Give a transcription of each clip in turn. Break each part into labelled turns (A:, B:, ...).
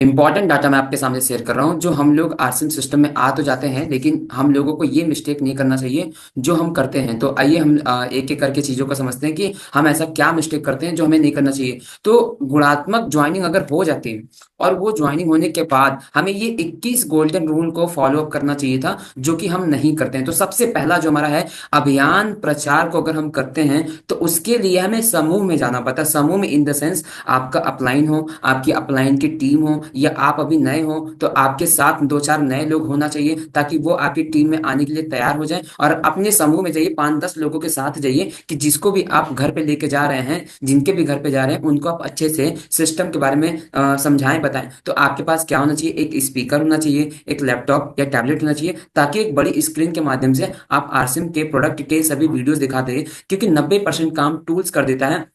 A: Important data मैं आपके सामने शेयर कर रहा हूँ। जो हम लोग आरसीएम सिस्टम में आ तो जाते हैं, लेकिन हम लोगों को ये मिस्टेक नहीं करना चाहिए जो हम करते हैं। तो आइए हम एक एक करके चीज़ों को समझते हैं कि हम ऐसा क्या मिस्टेक करते हैं जो हमें नहीं करना चाहिए। तो गुणात्मक ज्वाइनिंग अगर हो जाती है और वो ज्वाइनिंग होने के बाद हमें ये 21 गोल्डन रूल को फॉलो अप करना चाहिए था, जो कि हम नहीं करते हैं। तो सबसे पहला जो हमारा है, अभियान प्रचार को अगर हम करते हैं तो उसके लिए हमें समूह में जाना पड़ता है। समूह में इन द सेंस, आपका अपलाइन हो, आपकी अपलाइन की टीम हो, या आप अभी नए हो तो आपके साथ दो चार नए लोग होना चाहिए, ताकि वो आपकी टीम में आने के लिए तैयार हो जाए। और अपने समूह में जाइए, 5-10 लोगों के साथ जाइए कि जिसको भी आप घर पे लेके जा रहे हैं, जिनके भी घर पे जा रहे हैं, उनको आप अच्छे से सिस्टम के बारे में समझाएं, बताएं। तो आपके पास क्या होना चाहिए? एक स्पीकर होना चाहिए, एक लैपटॉप या टैबलेट होना चाहिए, ताकि एक बड़ी स्क्रीन के माध्यम से आप आरसिम के प्रोडक्ट के सभी वीडियोस दिखाते हैं। क्योंकि 90% काम टूल्स कर देता है।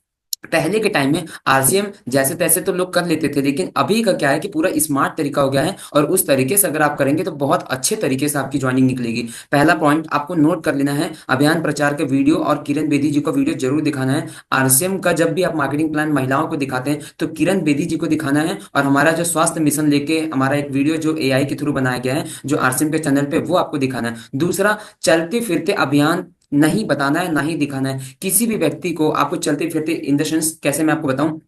A: पहले के टाइम में आरसीएम जैसे तैसे तो लोग कर लेते थे, लेकिन अभी का क्या है कि पूरा स्मार्ट तरीका हो गया है, और उस तरीके से अगर आप करेंगे तो बहुत अच्छे तरीके से आपकी ज्वाइनिंग निकलेगी। पहला पॉइंट आपको नोट कर लेना है, अभियान प्रचार के वीडियो और किरण बेदी जी को वीडियो जरूर दिखाना है। आरसीएम का जब भी आप मार्केटिंग प्लान महिलाओं को दिखाते हैं तो किरण बेदी जी को दिखाना है। और हमारा जो स्वास्थ्य मिशन लेके हमारा एक वीडियो जो एआई के थ्रू बनाया गया है, जो आरसीएम के चैनल पे, वो आपको दिखाना है। दूसरा, चलते फिरते अभियान नहीं बताना है, ना ही दिखाना है। किसी भी व्यक्ति को आपको चलते फिरते, इन द सेंस कैसे मैं आपको बताऊं,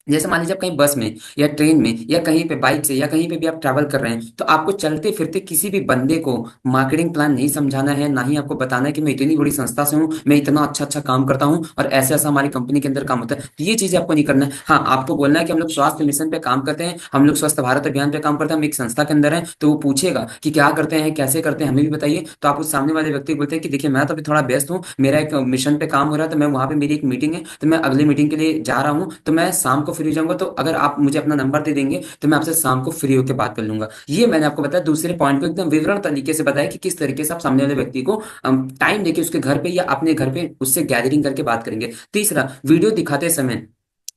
A: जैसे मान लीजिए आप कहीं बस में या ट्रेन में या कहीं पे बाइक से या कहीं पे भी आप ट्रैवल कर रहे हैं, तो आपको चलते फिरते किसी भी बंदे को मार्केटिंग प्लान नहीं समझाना है, ना ही आपको बताना है कि मैं इतनी बड़ी संस्था से हूँ, मैं इतना अच्छा अच्छा काम करता हूँ और ऐसा ऐसा हमारी कंपनी के अंदर काम होता है। तो ये चीजें आपको नहीं करना है। हाँ, आपको बोलना है कि हम लोग स्वास्थ्य मिशन पे काम करते हैं, हम लोग स्वच्छ भारत अभियान पे काम करते हैं, हम एक संस्था के अंदर हैं। तो वो पूछेगा कि क्या करते हैं, कैसे करते हैं, हमें भी बताइए। तो आप उस सामने वाले व्यक्ति को बोलते हैं कि देखिए, मैं तो अभी थोड़ा व्यस्त हूँ, मेरा एक मिशन पे काम हो रहा है, तो मैं वहां पे, मेरी एक मीटिंग है, तो मैं अगले मीटिंग के लिए जा रहा हूँ, तो मैं शाम को फ्री हो जाऊंगा। तो अगर आप मुझे अपना नंबर दे देंगे तो मैं आपसे शाम को फ्री होकर बात कर लूंगा। ये मैंने आपको बताया। दूसरे पॉइंट को एकदम विवरण तरीके से बताया कि किस तरीके से आप सामने वाले व्यक्ति को टाइम देके उसके घर पे या अपने घर पे उससे गैदरिंग करके बात करेंगे। तीसरा, वीडियो दिखाते समय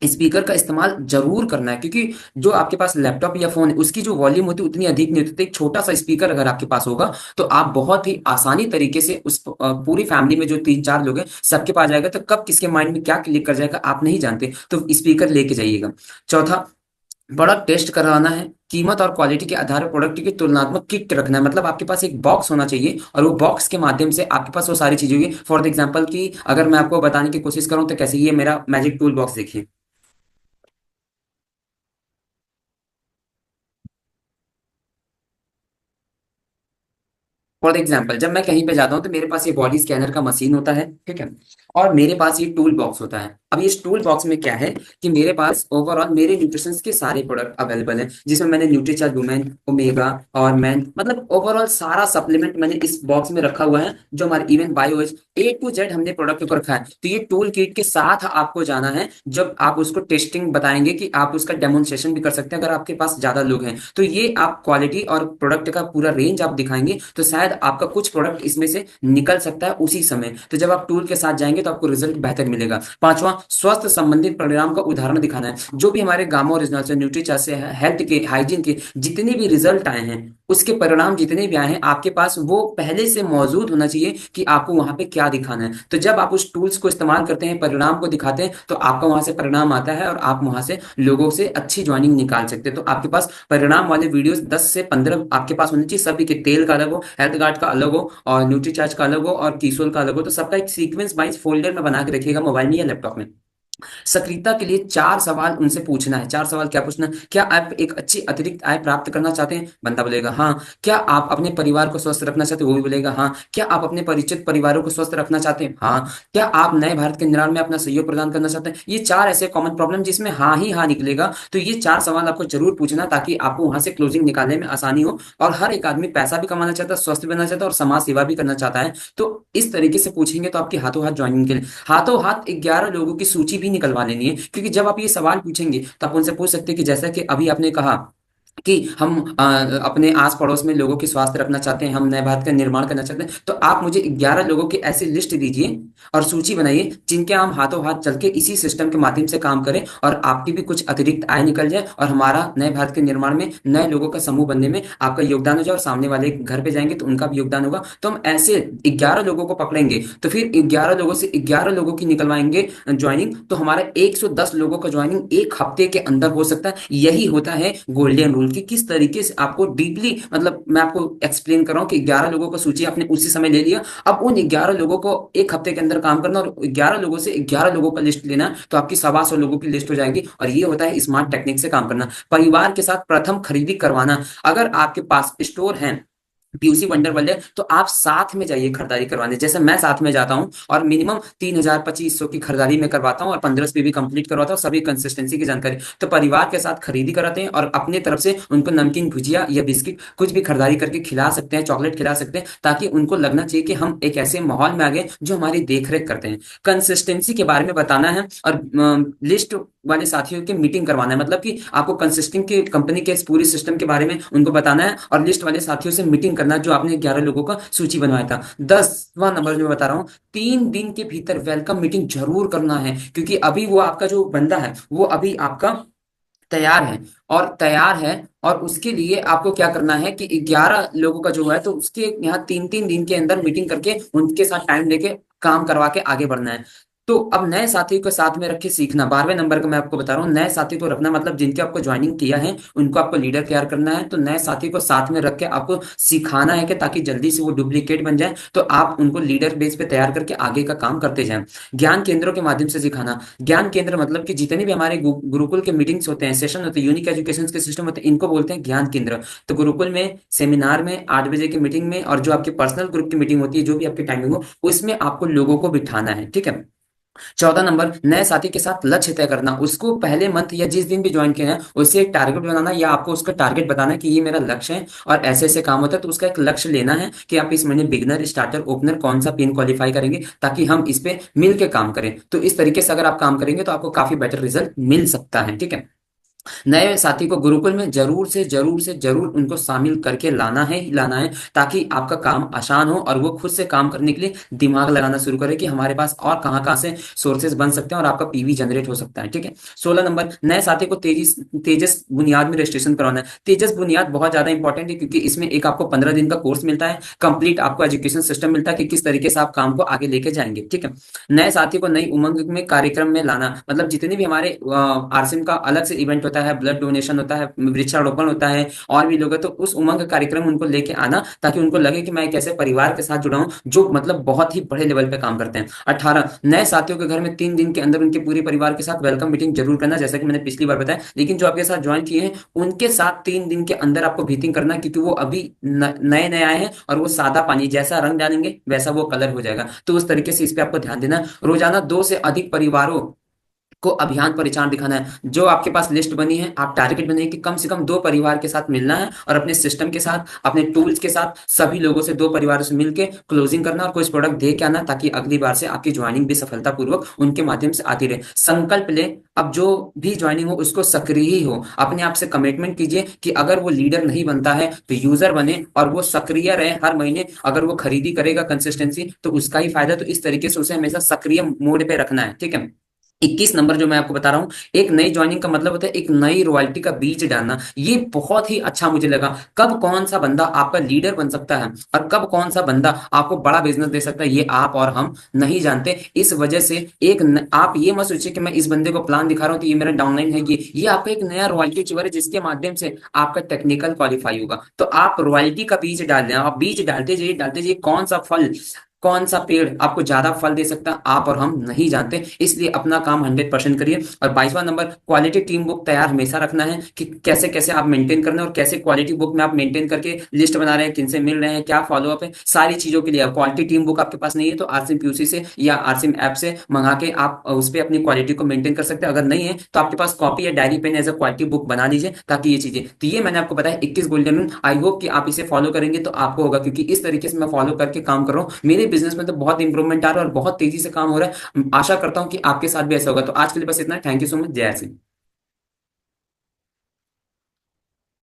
A: स्पीकर का इस्तेमाल जरूर करना है, क्योंकि जो आपके पास लैपटॉप या फोन है उसकी जो वॉल्यूम होती है उतनी अधिक नहीं होती। तो एक छोटा सा स्पीकर अगर आपके पास होगा तो आप बहुत ही आसानी तरीके से उस पूरी फैमिली में जो 3-4 लोग हैं सबके पास जाएगा। तो कब किसके माइंड में क्या क्लिक कर जाएगा आप नहीं जानते, तो स्पीकर लेके जाइएगा। चौथा, प्रोडक्ट टेस्ट करवाना है। कीमत और क्वालिटी के आधार पर प्रोडक्ट की तुलनात्मक किट रखना है। मतलब आपके पास एक बॉक्स होना चाहिए और वो बॉक्स के माध्यम से आपके पास वो सारी चीजें होगी। फॉर एग्जांपल कि अगर मैं आपको बताने की कोशिश करूं तो कैसे, ये मेरा मैजिक टूल बॉक्स देखिए। फॉर एग्जाम्पल, जब मैं कहीं पे जाता हूँ तो मेरे पास ये बॉडी स्कैनर का मशीन होता है, ठीक है, और मेरे पास ये टूल बॉक्स होता है। अब इस टूल बॉक्स में क्या है कि मेरे पास ओवरऑल मेरे न्यूट्रिशन के सारे प्रोडक्ट अवेलेबल हैं, जिसमें मैंने न्यूट्रीचार्ज वुमेन, ओमेगा और मैन, मतलब ओवरऑल सारा सप्लीमेंट मैंने इस बॉक्स में रखा हुआ है। जो हमारे even bio A to Z हमने प्रोडक्ट को रखा है। तो ये टूल किट के साथ आपको जाना है। जब आप उसको टेस्टिंग बताएंगे कि आप उसका डेमोन्स्ट्रेशन भी कर सकते हैं अगर आपके पास ज्यादा लोग हैं, तो ये आप क्वालिटी और प्रोडक्ट का पूरा रेंज आप दिखाएंगे तो शायद आपका कुछ प्रोडक्ट इसमें से निकल सकता है उसी समय। तो जब आप टूल के साथ जाएंगे तो आपको रिजल्ट बेहतर मिलेगा। पांचवा, स्वास्थ्य संबंधित परिणाम का उदाहरण दिखाना है। जो भी हमारे गामा ओरिजिनल से, न्यूट्रीचार्ज से, हेल्थ के, हाइजीन के जितने भी रिजल्ट आए हैं, उसके परिणाम जितने भी आए हैं, आपके पास वो पहले से मौजूद होना चाहिए कि आपको वहां पे क्या दिखाना है। तो जब आप उस टूल्स को इस्तेमाल करते हैं, परिणाम को दिखाते हैं, तो आपका वहां से परिणाम आता है और आप वहां से लोगों से अच्छी ज्वाइनिंग निकाल सकते हैं। तो आपके पास परिणाम वाले वीडियोस 10 से 15 आपके पास होने चाहिए। सभी के, तेल का अलग हो, हेल्थ गार्ड का अलग हो, और न्यूट्रीचार्ज का अलग हो, और कीसोल का अलग हो। तो सबका एक सीक्वेंस वाइज फोल्डर में बना के रखिएगा, मोबाइल में या लैपटॉप में। सक्रियता के लिए 4 सवाल उनसे पूछना है। 4 सवाल क्या पूछना है? क्या आप एक अच्छी अतिरिक्त आय प्राप्त करना चाहते हैं? बंदा बोलेगा हाँ। क्या आप अपने परिवार को स्वस्थ रखना चाहते हैं? वो भी बोलेगा हाँ। क्या आप अपने परिचित परिवारों को स्वस्थ रखना चाहते हैं? हाँ। क्या आप नए भारत के निर्माण में अपना सहयोग प्रदान करना चाहते हैं? ये 4 ऐसे कॉमन प्रॉब्लम जिसमें हाँ ही हाँ निकलेगा। तो ये 4 सवाल आपको जरूर पूछना, ताकि आपको वहां से क्लोजिंग निकालने में आसानी हो। और हर एक आदमी पैसा भी कमाना चाहता है, स्वस्थ भी बनना चाहता है और समाज सेवा भी करना चाहता है। तो इस तरीके से पूछेंगे तो आपकी हाथों हाथ ज्वाइनिंग के लिए, हाथों हाथ 11 लोगों की सूची भी निकलवा लेनी है। क्योंकि जब आप ये सवाल पूछेंगे तो आप उनसे पूछ सकते हैं कि जैसा कि अभी आपने कहा कि हम अपने आस पड़ोस में लोगों की स्वास्थ्य रखना चाहते हैं, हम नए भारत का निर्माण करना चाहते हैं, तो आप मुझे 11 लोगों की ऐसी लिस्ट दीजिए और सूची बनाइए जिनके हम हाथों हाथ चल के इसी सिस्टम के माध्यम से काम करें, और आपकी भी कुछ अतिरिक्त आय निकल जाए और हमारा नए भारत के निर्माण में, नए लोगों का समूह बनने में आपका योगदान हो जाए, और सामने वाले के घर पे जाएंगे तो उनका भी योगदान होगा। तो हम ऐसे 11 लोगों को पकड़ेंगे, तो फिर 11 लोगों से 11 लोगों की निकलवाएंगे ज्वाइनिंग। तो हमारा 110 लोगों का ज्वाइनिंग एक हफ्ते के अंदर हो सकता है। यही होता है गोल्डन रूल। रूल की किस तरीके से आपको डीपली, मतलब मैं आपको एक्सप्लेन कर रहा हूँ कि 11 लोगों का सूची आपने उसी समय ले लिया। अब उन 11 लोगों को एक हफ्ते के अंदर काम करना और 11 लोगों से 11 लोगों का लिस्ट लेना, तो आपकी 125 लोगों की लिस्ट हो जाएगी। और ये होता है स्मार्ट टेक्निक से काम करना। परिवार के साथ प्रथम खरीदी करवाना। अगर आपके पास स्टोर है पीयूसी वंडर वर्ल्ड है, तो आप साथ में जाइए खरीदारी करवाने। जैसे मैं साथ में जाता हूँ और मिनिमम 3,000 2500 की खरीदारी में करवाता हूँ और 1500 भी कंप्लीट करवाता हूँ, सभी कंसिस्टेंसी की जानकारी। तो परिवार के साथ खरीदी कराते हैं और अपने तरफ से उनको नमकीन भुजिया या बिस्किट कुछ भी खरीदारी करके खिला सकते हैं, चॉकलेट खिला सकते हैं, ताकि उनको लगना चाहिए कि हम एक ऐसे माहौल में आ गए जो हमारी देख रेख करते हैं। कंसिस्टेंसी के बारे में बताना है और लिस्ट वाले साथियों की मीटिंग करवाना है। मतलब कि आपको कंसिस्टेंट की कंपनी के इस पूरी सिस्टम के बारे में उनको बताना है और लिस्ट वाले साथियों से मीटिंग करना जो आपने 11 लोगों का सूची बनवाया था। 10वां नंबर जो मैं बता रहा हूँ, 3 दिन के भीतर वेलकम मीटिंग जरूर करना है, क्योंकि अभी वो आपका जो बंदा है वो अभी आपका तैयार है और तैयार है। और उसके लिए आपको क्या करना है कि 11 लोगों का जो है, तो उसके यहाँ 3 3 दिन के अंदर मीटिंग करके उनके साथ टाइम लेके काम करवा के आगे बढ़ना है। तो अब नए साथी को साथ में रख के सीखना, 12वें नंबर का मैं आपको बता रहा हूँ, नए साथी को रखना मतलब जिनके आपको ज्वाइनिंग किया है उनको आपको लीडर तैयार करना है। तो नए साथी को साथ में रख के आपको सिखाना है कि ताकि जल्दी से वो डुप्लीकेट बन जाए, तो आप उनको लीडर बेस पे तैयार करके आगे का काम करते जाएं। ज्ञान केंद्रों के माध्यम से सिखाना। ज्ञान केंद्र मतलब कि जितने भी हमारे गुरुकुल के मीटिंग्स होते हैं, सेशन होते हैं, यूनिक एजुकेशन के सिस्टम होते हैं, इनको बोलते हैं ज्ञान केंद्र। तो गुरुकुल में सेमिनार में 8 बजे की मीटिंग में और जो आपकी पर्सनल ग्रुप की मीटिंग होती है, जो भी आपकी टाइमिंग हो, उसमें आपको लोगों को बिठाना है। ठीक है। 14 नंबर, नए साथी के साथ लक्ष्य तय करना। उसको पहले मंथ या जिस दिन भी ज्वाइन किया है उससे एक टारगेट बनाना, या आपको उसका टारगेट बताना है कि ये मेरा लक्ष्य है और ऐसे ऐसे काम होता है। तो उसका एक लक्ष्य लेना है कि आप इस महीने बिगनर, स्टार्टर, ओपनर कौन सा पिन क्वालिफाई करेंगे, ताकि हम इस पे मिल के काम करें। तो इस तरीके से अगर आप काम करेंगे तो आपको काफी बेटर रिजल्ट मिल सकता है। ठीक है। नए साथी को गुरुकुल में जरूर उनको शामिल करके लाना है ही लाना है, ताकि आपका काम आसान हो और वो खुद से काम करने के लिए दिमाग लगाना शुरू करे कि हमारे पास और कहाँ कहाँ से सोर्सेज बन सकते हैं और आपका पीवी जनरेट हो सकता है। ठीक है। 16 नंबर, नए साथी को तेजस बुनियाद में रजिस्ट्रेशन करवाना है। तेजस बुनियाद बहुत ज्यादा इंपॉर्टेंट है, क्योंकि इसमें एक आपको 15 दिन का कोर्स मिलता है, कंप्लीट आपको एजुकेशन सिस्टम मिलता है कि किस तरीके से आप काम को आगे लेके जाएंगे। ठीक है। नए साथी को नई उमंग में कार्यक्रम में लाना, मतलब जितने भी हमारे आरसीएम का अलग से इवेंट होता है, ब्लड डोनेशन होता है, वृक्षारोपण होता है, और भी लोग हैं, तो उस उमंग कार्यक्रम उनको लेके आना, ताकि उनको लगे कि मैं एक ऐसे परिवार के साथ जुड़ा हूं जो मतलब बहुत ही बड़े लेवल पे काम करते हैं। 18, नए साथियों के घर में 3 दिन के अंदर उनके पूरे परिवार के साथ वेलकम मीटिंग जरूर करना, जैसा कि मैंने पिछली बार बताया। लेकिन जो आपके साथ ज्वाइन किए हैं उनके साथ 3 दिन के अंदर आपको मीटिंग करना, क्योंकि वो अभी नए नए आए हैं और वो सादा पानी जैसा रंग डालेंगे वैसा वो कलर हो जाएगा। तो उस तरीके से इस पे आपको ध्यान देना। रोजाना 2 से अधिक परिवारों को अभियान परिचार दिखाना है। जो आपके पास लिस्ट बनी है, आप टारगेट बनाइए कि कम से कम 2 परिवार के साथ मिलना है और अपने सिस्टम के साथ, अपने टूल्स के साथ सभी लोगों से 2 परिवारों से मिलकर क्लोजिंग करना और कुछ प्रोडक्ट दे के आना, ताकि अगली बार से आपकी ज्वाइनिंग भी सफलतापूर्वक उनके माध्यम से आती रहे। संकल्प ले, अब जो भी ज्वाइनिंग हो उसको सक्रिय ही हो। अपने आप से कमिटमेंट कीजिए कि अगर वो लीडर नहीं बनता है तो यूजर बने और वो सक्रिय रहे। हर महीने अगर वो खरीदी करेगा कंसिस्टेंसी, तो उसका ही फायदा। तो इस तरीके से उसे हमेशा सक्रिय मोड पे रखना है। ठीक है। 21 नंबर जो मैं आपको बता रहा हूँ, एक नई ज्वाइनिंग का मतलब होता है एक नई रॉयल्टी का बीज डालना। ये बहुत ही अच्छा मुझे लगा। कब कौन सा बंदा आपका लीडर बन सकता है और कब कौन सा बंदा आपको बड़ा बिजनेस दे सकता है, ये आप और हम नहीं जानते। इस वजह से आप ये मत सोचिए कि मैं इस बंदे को प्लान दिखा रहा हूँ तो ये मेरा डाउनलाइन है। ये आपका एक नया रॉयल्टी चिवर है, जिसके माध्यम से आपका टेक्निकल क्वालिफाई होगा। तो आप रॉयल्टी का बीज डाल दें, आप बीज डालते जाइए। कौन सा फल, कौन सा पेड़ आपको ज्यादा फल दे सकता है, आप और हम नहीं जानते। इसलिए अपना काम 100% करिए। और 22वां नंबर, क्वालिटी टीम बुक तैयार हमेशा रखना है कि कैसे कैसे आप मेंटेन करना है और कैसे क्वालिटी बुक में आप मेंटेन करके लिस्ट बना रहे हैं, किनसे मिल रहे हैं, क्या फॉलोअप है, सारी चीजों के लिए। क्वालिटी टीम बुक आपके पास नहीं है तो आरसीएम पीयूसी से या आरसीएम ऐप से मंगा के आप उस पर अपनी क्वालिटी को मेंटेन कर सकते हैं। अगर नहीं है तो आपके पास कॉपी या diary pen as a quality book बना लीजिए, ताकि ये चीजें। तो ये मैंने आपको बताया 21 गोल्डन रूल। आई होप कि आप इसे फॉलो करेंगे तो आपको होगा, क्योंकि इस तरीके से मैं फॉलो करके काम कर रहा हूँ। मेरे बिजनेस में तो बहुत इंप्रूवमेंट आ रहा है और बहुत तेजी से काम हो रहा है। आशा करता हूँ कि आपके साथ भी ऐसा होगा। तो आज के लिए बस इतना। Thank you so much. जय सिंह।